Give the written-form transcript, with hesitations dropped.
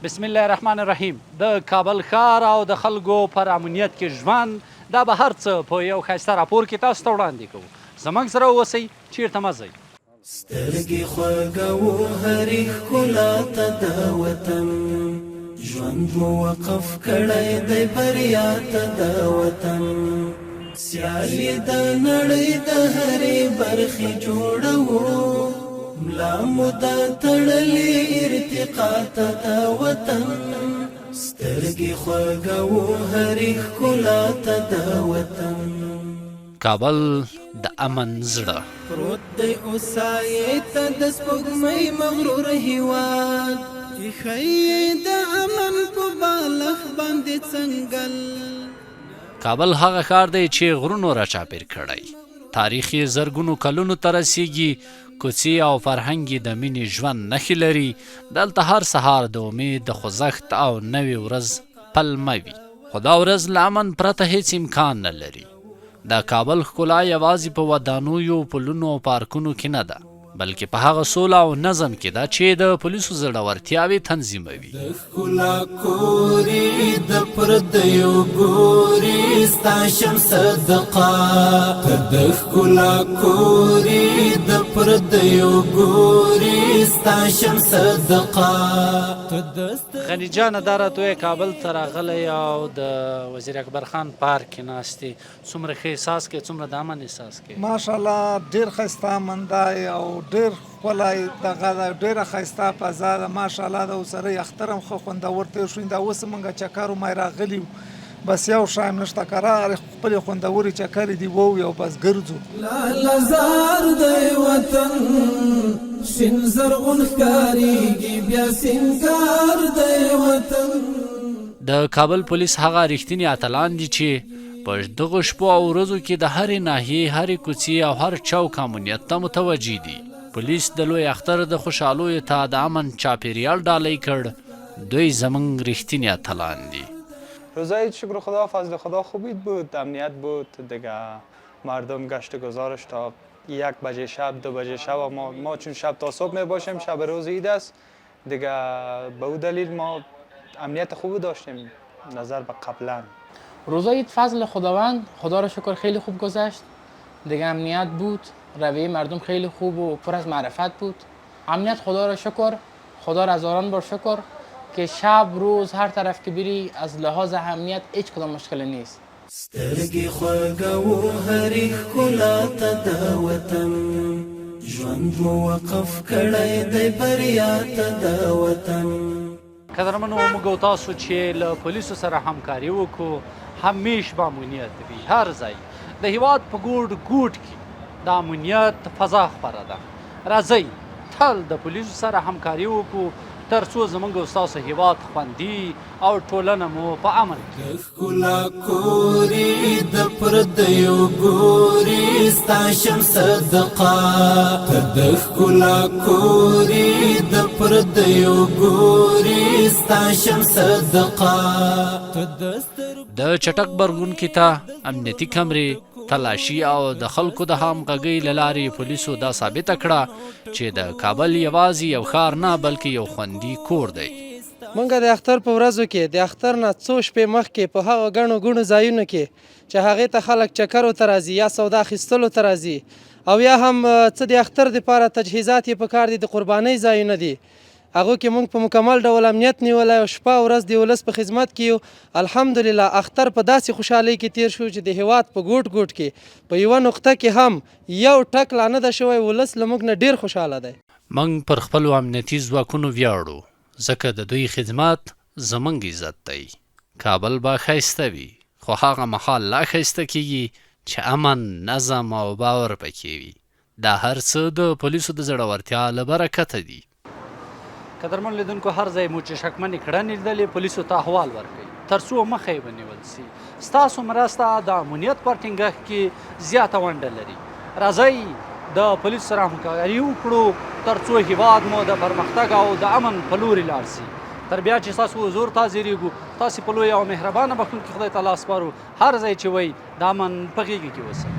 بسم الله الرحمن الرحیم. د کابل ښار او د خلکو پر امنیت کې ژوند دا به هر څه په یو ښایسته راپور کې تاسو ته وړاندې کوو. زموږ سره اوسئ، چیرته مه ځئ. سترګې خوږوو هرې ښکلا ته د وطن، ژوند مو وقف کړی دی بریا ته د وطن. سیالي د نړۍ د هرې برخې جوړوو، ملا مو دا تړلې ارتقا ته د وطن. سترګې خوږوو هرې ښکلا ته د وطن. کابل د امن زړه پروت دی اوسایې ته د سپوږمۍ مغرور هیواد، ایښی د امن په بالښت باندې څنګل. کابل هغه ښار دی چې غرونو راچاپېر کړی، تاریخ یې زرګونو کلونو ته رسیږي، کوڅې او فرهنګ یې د مینې ژوند نښې لري. دلته هر سهار د امید د خوځښت او نوې ورځ پلمه وي، خو دا ورځ له امن پرته هیڅ امکان نه لري. د کابل ښکلا یوازې په ودانیو، پلونو او پارکونو کې نه ده، بلکې په هغه سوله او نظم کې ده چې د پولیسو زړورتیاوې تنظیموي. د ښکلا کورې د پردیو ګورې ستا شم صدقه، ته د ښکلا کورې د پردیو ګورې ستا شم صدقه. غني جانه دا راته کابل ته راغلی او د وزیر اکبر خان پارک کې ناست یې، څومره ښه احساس کوې، څومره د امن احساس کوې؟ ماشاءالله ډېر ښایسته امن دی او ډېر ښکلی دغه ده، ډېره ښایسته فضا ده ماشاءالله ده. اوسره اختر هم ښه خوندور تېر شو. دا اوس موږ چکر ومای راغلي وو، بس یو شایم نشته که راغلې خپلې خوندورې چکرې دي ووي او بس ګرځو. لالهزار دی وطن شین زرغون ښکارېږي، بیا سینګار دی وطن. د کابل پولیس هغه رښتیني اتلان دي چې په دغو شپو او ورځو کې د هرې ناحیې، هرې کوڅې او هر چوک امنیت ته متوجه دي. پولیس د لوی اختر د خوشحالیو ته د امن چاپېریال ډالۍ کړ. دوی زموږ رښتینی اتلان دي. روزای شکر خدا، فضل خدا خوبید بود، امنیت بود دیگه. مردم گشت گزارش تا 1 بجه شب، 2 بجه شب. ما چون شب تا صبح می باشیم، شب روز عید است دیگه، به اون دلیل ما امنیت خوبی داشتیم نظر به قبلا. روزای عید فضل خداوند، خدا را شکر خیلی خوب گذشت دیگه. امنیت بود، رویه مردم خیلی خوب و پر از معرفت بود. امنیت خدا را شکر، خدا را هزاران بار شکر که شب روز هر طرف که بری از لحاظ امنیت هیچ کدام مشکل نیست. سترګې خوږوو هرې ښکلا ته د وطن، ژوند مو وقف کړی دی بریا ته د وطن. قدرمنو، موږ او تاسو چې له پولیسو سره همکاري وکړو، همیش به امنیت وي هر ځای. د هیواد په ګوټ ګوټ کې د امنیت فضا خپره ده. راځئ تل د پولیسو سره همکاري وکړو تر څو زموږ او ستاسو هیواد خوندي او ټولنه مو په امن کې. د ښکلا کورې د پردیو ګورې ستا شم صدقه، ته د ښکلا کورې د پردیو ګورې ستا شم صدقه. د چټک غبرګون کې ته امنیتي کمرې، تلاشي او د خلکو د همغږۍ له لارې پولیسو دا ثابته کړه چې د کابل یوازې یو ښار نه بلکې یو خوندي کور دی. موږ د اختر په ورځو کې د اختر نه څو شپې مخکې په هغه ګڼو ګڼو ځایونو کې چې هغې ته خلک چکرو ته راځي یا سودا اخیستلو ته راځي او یا هم څه د اختر دپاره تجهیزات یې په کار دي، د قربانۍ ځایونه دي، هغو کې موږ په مکمل ډول امنیت نیولی او شپه او ورځ د ولس په خدمت کې یو. الحمدلله اختر په داسې خوشحالۍ کې تیر شو چې د هیواد په ګوټ ګوټ کې په یوه نقطه کې هم یو ټک لا نه ده شوی. ولس له موږ نه ډېر خوشحاله دی. موږ پر خپلو امنیتي ځواکونو ویاړو، ځکه د دوی خدمت زموږ عزت دی. کابل به ښایسته وي، خو هغه مهال لا ښایسته کیږي چې امن، نظم او باور پکې وي. دا هر څه د پولیسو د زړورتیا له برکته دي. قدرمن لیدونکو، هر ځای مو چې شکمنې کړنې لیدلې، پولیسو ته احوال ورکړئ تر څو مخه یې ونیول سي. ستاسو مرسته د امنیت په ټینګښت کې زیاته ونډه لري. راځئ د پولیسو سره همکاري وکړو تر څو هیواد مو د پرمختګ او د امن په لوري لاړ سي. تر بیا چې ستاسو حضور ته حاضرېږو، تاسې په لوی او مهربانه بخښونکي خدای تعالی سپارو. هر ځای چې وئ د امن په غېږې کې اوسئ.